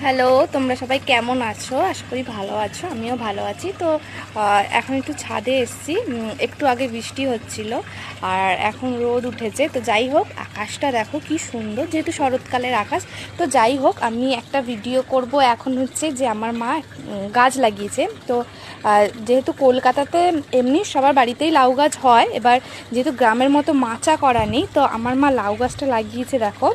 Hello, তোমরা সবাই কেমন আছো? আশা করি ভালো আছো, আমিও ভালো আছি। তো এখন একটু ছাদে এসেছি। একটু আগে বৃষ্টি হচ্ছিল আর এখন রোদ উঠেছে। তো যাই হোক, আকাশটা দেখো কি সুন্দর, যেহেতু শরৎকালের আকাশ। তো যাই হোক, আমি একটা ভিডিও করব এখন, হচ্ছে যে আমার মা গাছ লাগিয়েছে। তো যেহেতু কলকাতাতে এমনি সবার বাড়িতেই লাউ গাছ হয়, এবার যেহেতু গ্রামের মতো মাচা করা নেই, তো আমার মা লাউ গাছটা লাগিয়েছে। দেখো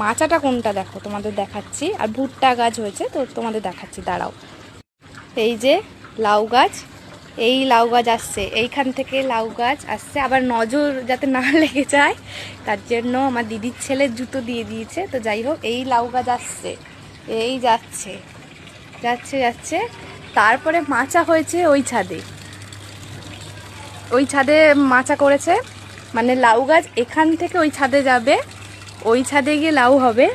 মাচাটা কোনটা, দেখো তোমাদের দেখাচ্ছি। আর ভুট্টা গাছ হয়েছে, তো তোমাদের দেখাচ্ছি, দাঁড়াও। এই যে লাউ গাছ, এই লাউ গাছ আসছে, এইখান থেকে লাউ গাছ আসছে। আবার নজর যাতে না লেগে যায় তার জন্য আমার দিদির ছেলে জুতো দিয়ে দিয়েছে। তো যাই হোক, এই লাউ গাছ আসছে, এই যাচ্ছে যাচ্ছে যাচ্ছে। তারপরে মাচা হয়েছে ওই ছাদে, ওই ছাদে মাচা করেছে, মানে লাউ গাছ এখান থেকে ওই ছাদে যাবে, ওই ছাদে গিয়ে লাউ হবে।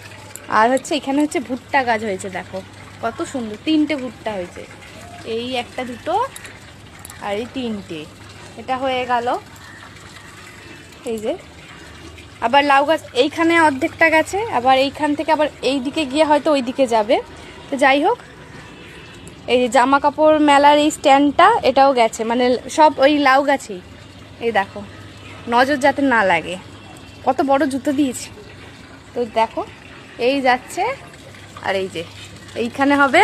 আর হচ্ছে এখানে হচ্ছে ভুট্টা গাছ হয়েছে, দেখো কত সুন্দর, 3টে ভুট্টা হয়েছে। এই একটা, দুটো, আর এই 3টে, এটা হয়ে গেল। এই যে আবার লাউ গাছ এইখানে অর্ধেকটা গেছে, আবার এইখান থেকে আবার এই দিকে গিয়ে হয়তো ওই দিকে যাবে। তো যাই হোক, এই যে জামা কাপড় মেলার এই স্ট্যান্ডটা, এটাও গেছে, মানে সব ওই লাউ গাছেই। এই দেখো, নজর যাতে না লাগে, কত বড় জুতো দিয়েছি। তো দেখো, এই যাচ্ছে। আর এই যে এইখানে হবে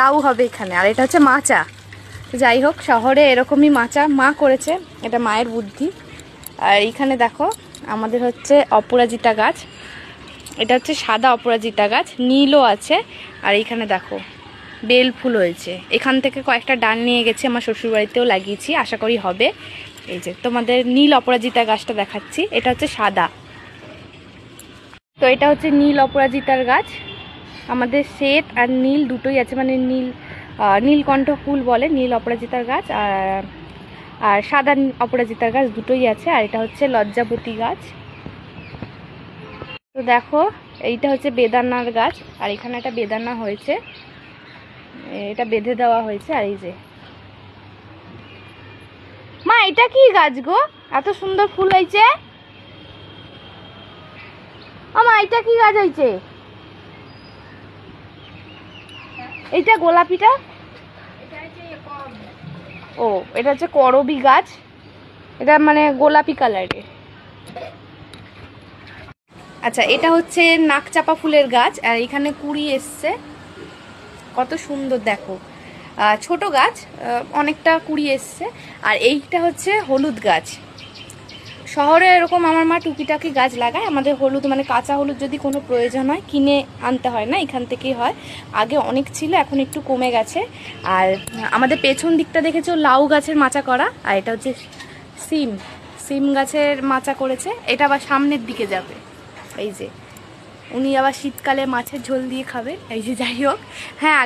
লাউ হবে এখানে, আর এটা হচ্ছে মাচা। যাই হোক, শহরে এরকমই মাচা মা করেছে, এটা মায়ের বুদ্ধি। আর এইখানে দেখো আমাদের হচ্ছে অপরাজিতা গাছ, এটা হচ্ছে সাদা অপরাজিতা গাছ, নীলও আছে। আর এইখানে দেখো বেল ফুল হয়েছে, এখান থেকে কয়েকটা ডাল নিয়ে গেছি, আমার শ্বশুরবাড়িতেও লাগিয়েছি, আশা করি হবে। এই যে তোমাদের নীল অপরাজিতা গাছটা দেখাচ্ছি, এটা হচ্ছে সাদা। তো এটা হচ্ছে নীল অপরাজিতার গাছ, আমাদের শ্বেত আর নীল দুটোই আছে, মানে নীলকণ্ঠ ফুল বলে নীল অপরাজিতার গাছ, আর সাদা অপরাজিতার গাছ দুটোই আছে। আর এটা হচ্ছে লজ্জাবতী গাছ। তো দেখো, এইটা হচ্ছে বেদানার গাছ, আর এখানে একটা বেদানা হয়েছে, এটা বেঁধে দেওয়া হয়েছে। আর এই যে মা, এটা কি গাছ গো, এত সুন্দর ফুল হয়েছে? মা, এটা কি গাছ হয়েছে? এইটা গোলাপিটা, ও এটা হচ্ছে করবি গাছ, এটা মানে গোলাপি কালারের। আচ্ছা, এটা হচ্ছে নাকচাপা ফুলের গাছ, আর এখানে কুড়ি এসছে, কত সুন্দর দেখো। ছোট গাছ, অনেকটা কুড়ি এসছে। আর এইটা হচ্ছে হলুদ গাছ। শহরে এরকম আমার মা টুকিটাকি গাছ লাগায়, আমাদের হলুদ মানে কাঁচা হলুদ যদি কোনো প্রয়োজন হয় কিনে আনতে হয় না, এখান থেকেই হয়। আগে অনেক ছিল, এখন একটু কমে গেছে। আর আমাদের পেছন দিকটা দেখেছো লাউ গাছের মাচা করা, আর এটা হচ্ছে সিম সিম গাছের মাচা করেছে, এটা আবার সামনের দিকে যাবে। এই যে উনি আবার শীতকালে মাছের ঝোল দিয়ে খাবেন। এই যে যাই হোক, হ্যাঁ